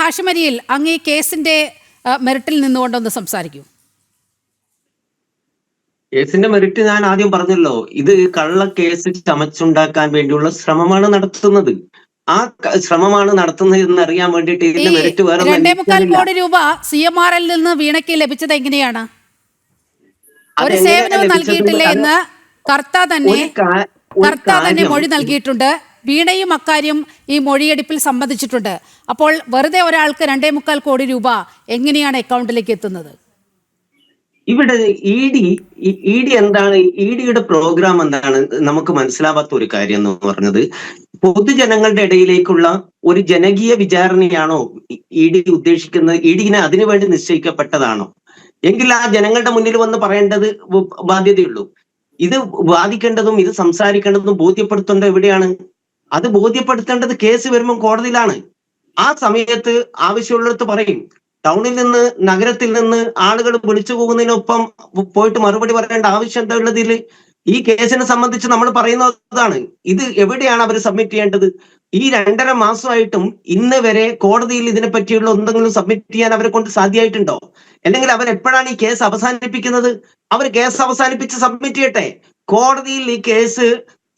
ഹാഷിം അരിയിൽ അങ്ങ് ഈ കേസിന്റെ മെറിറ്റിൽ നിന്നുകൊണ്ടൊന്ന് സംസാരിക്കൂ. കേസിന്റെ മെറിറ്റ് ഞാൻ ആദ്യം പറഞ്ഞല്ലോ, ഇത് കള്ള കേസ് ചമച്ചുണ്ടാക്കാൻ വേണ്ടിയുള്ള ശ്രമമാണ് നടത്തുന്നത്. ആ ശ്രമമാണ് നടത്തുന്നത് എന്ന് അറിയാൻ വേണ്ടിയിട്ട് ഇതിന്റെ മെറിറ്റ് വേറെ 2.25 കോടി രൂപ CMRL നിന്ന് വീണയ്ക്ക് ലഭിച്ചത് എങ്ങനെയാണ്? ഒരു സേവനവും നൽകിയിട്ടില്ല എന്ന് കർത്ത തന്നെ മൊഴി നൽകിയിട്ടുണ്ട്. വീണയും അക്കാര്യം ഈ മൊഴിയെടുപ്പിൽ സമ്മതിച്ചിട്ടുണ്ട്. അപ്പോൾ വെറുതെ ഒരാൾക്ക് 2.25 കോടി രൂപ എങ്ങനെയാണ് അക്കൗണ്ടിലേക്ക് എത്തുന്നത്? ഇവിടെ ഇ ഡി എന്താണ്, ഡിയുടെ പ്രോഗ്രാം എന്താണ് നമുക്ക് മനസ്സിലാവാത്ത ഒരു കാര്യം എന്ന് പറഞ്ഞത്, പൊതുജനങ്ങളുടെ ഇടയിലേക്കുള്ള ഒരു ജനകീയ വിചാരണയാണോ ഡി ഉദ്ദേശിക്കുന്നത്? ഡിനെ അതിനുവേണ്ടി നിശ്ചയിക്കപ്പെട്ടതാണോ? എങ്കിൽ ആ ജനങ്ങളുടെ മുന്നിൽ വന്ന് പറയേണ്ടത് ബാധ്യതയുള്ളൂ. ഇത് വാദിക്കേണ്ടതും ഇത് സംസാരിക്കേണ്ടതും ബോധ്യപ്പെടുത്തേണ്ടത് എവിടെയാണ്? അത് ബോധ്യപ്പെടുത്തേണ്ടത് കേസ് വരുമ്പോൾ കോടതിയിലാണ്. ആ സമയത്ത് ആവശ്യമുള്ളിടത്ത് പറയും. ടൗണിൽ നിന്ന്, നഗരത്തിൽ നിന്ന് ആളുകൾ വിളിച്ചു പോകുന്നതിനൊപ്പം പോയിട്ട് മറുപടി പറയേണ്ട ആവശ്യം എന്താ ഉള്ളതിൽ? ഈ കേസിനെ സംബന്ധിച്ച് നമ്മൾ പറയുന്നതാണ്. ഇത് എവിടെയാണ് അവർ സബ്മിറ്റ് ചെയ്യേണ്ടത്? ഈ 2.5 മാസമായിട്ടും ഇന്ന് വരെ കോടതിയിൽ ഇതിനെ പറ്റിയുള്ള എന്തെങ്കിലും സബ്മിറ്റ് ചെയ്യാൻ അവരെ കൊണ്ട് സാധ്യമായിട്ടുണ്ടോ? അല്ലെങ്കിൽ അവരെപ്പോഴാണ് ഈ കേസ് അവസാനിപ്പിക്കുന്നത്? അവർ കേസ് അവസാനിപ്പിച്ച് സബ്മിറ്റ് ചെയ്യട്ടെ. കോടതിയിൽ ഈ കേസ്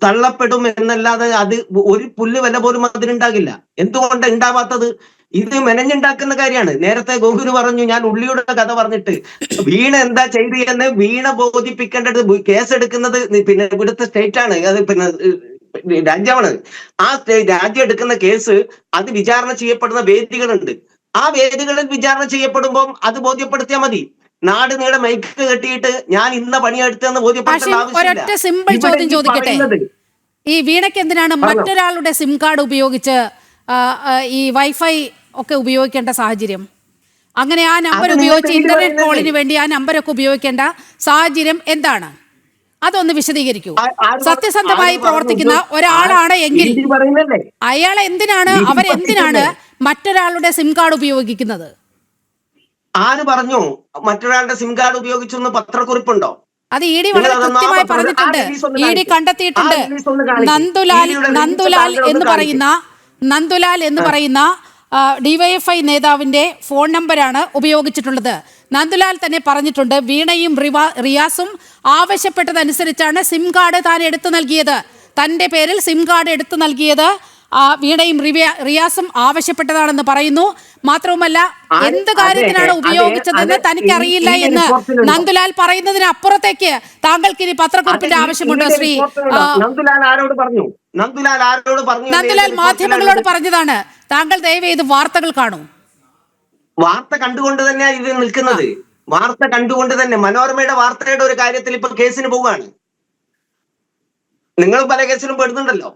തള്ളപ്പെടും എന്നല്ലാതെ അത് ഒരു പുല്ല് വില പോലും അതിനുണ്ടാകില്ല. എന്തുകൊണ്ടാണ് ഉണ്ടാവാത്തത്? ഇത് മെനഞ്ഞുണ്ടാക്കുന്ന കാര്യമാണ്. നേരത്തെ ഗോകുല് പറഞ്ഞു, ഞാൻ ഉള്ളിയുടെ കഥ പറഞ്ഞിട്ട് വീണ എന്താ ചെയ്തു എന്ന് വീണ ബോധിപ്പിക്കേണ്ടത്. കേസെടുക്കുന്നത് പിന്നെ ഇവിടുത്തെ സ്റ്റേറ്റ് ആണ്, അത് പിന്നെ രാജ്യമാണ്. ആ രാജ്യം എടുക്കുന്ന കേസ് അത് വിചാരണ ചെയ്യപ്പെടുന്ന വേദികളുണ്ട്. ആ വേദികളിൽ വിചാരണ ചെയ്യപ്പെടുമ്പോൾ അത് ബോധ്യപ്പെടുത്തിയാൽ മതി. നാട് നീളെ മൈക്ക് കെട്ടിയിട്ട് ഞാൻ ഇന്ന പണിയെടുത്തെന്ന് ബോധ്യപ്പെടുത്തേണ്ട ആവശ്യമില്ല. സിമ്പിൾ ചോദ്യം ചോദിക്കട്ടെ, ഈ വീണയ്ക്ക് എന്തിനാണ് മറ്റൊരാളുടെ സിം കാർഡ് ഉപയോഗിച്ച് ഈ വൈഫൈ ഒക്കെ ഉപയോഗിക്കേണ്ട സാഹചര്യം? അങ്ങനെ ആ നമ്പർ ഉപയോഗിച്ച് ഇന്റർനെറ്റ് കോളിന് വേണ്ടി ആ നമ്പരൊക്കെ ഉപയോഗിക്കേണ്ട സാഹചര്യം എന്താണ്? അതൊന്ന് വിശദീകരിക്കൂ. സത്യസന്ധമായി പ്രവർത്തിക്കുന്ന ഒരാളാണ് എങ്കിൽ അവരെന്തിനാണ് മറ്റൊരാളുടെ സിം കാർഡ് ഉപയോഗിക്കുന്നത്? ആര് പറഞ്ഞു മറ്റൊരാളുടെ സിം കാർഡ് ഉപയോഗിച്ചെന്ന് പത്രക്കുറിപ്പുണ്ടോ? അത് ഇഡി വളരെ കൃത്യമായി പറഞ്ഞിട്ടുണ്ട്. ഇഡി കണ്ടെത്തിയിട്ടുണ്ട്. നന്ദുലാൽ എന്ന് പറയുന്ന ഡിവൈഎഫ്ഐ നേതാവിന്റെ ഫോൺ നമ്പറാണ് ഉപയോഗിച്ചിട്ടുള്ളത്. നന്ദുലാൽ തന്നെ പറഞ്ഞിട്ടുണ്ട്, വീണയും റിയാസും ആവശ്യപ്പെട്ടതനുസരിച്ചാണ് സിം കാർഡ് താൻ എടുത്തു നൽകിയത്. തന്റെ പേരിൽ സിം കാർഡ് എടുത്തു നൽകിയത് വീണയും റിയാസും ആവശ്യപ്പെട്ടതാണെന്ന് പറയുന്നു. മാത്രവുമല്ല, എന്ത് കാര്യത്തിനാണ് ഉപയോഗിച്ചതെന്ന് തനിക്കറിയില്ല എന്ന് നന്ദുലാൽ പറയുന്നതിന് അപ്പുറത്തേക്ക് താങ്കൾക്ക് ഇനി പത്രക്കുറിപ്പിന്റെ ആവശ്യമുണ്ടോ? ശ്രീ നന്ദുലാൽ മാധ്യമങ്ങളോട് പറഞ്ഞതാണ്. താങ്കൾ ദയവേത് വാർത്തകൾ കാണൂ. വാർത്ത കണ്ടുകൊണ്ട് തന്നെയാണ് ഇത് നിൽക്കുന്നത്. വാർത്ത കണ്ടുകൊണ്ട് തന്നെ മനോരമയുടെ വാർത്തയുടെ ഒരു കാര്യത്തിൽ ഇപ്പൊ കേസിന് പോവുകയാണ്. നിങ്ങൾ പല കേസിലും പെടുന്നുണ്ടല്ലോ.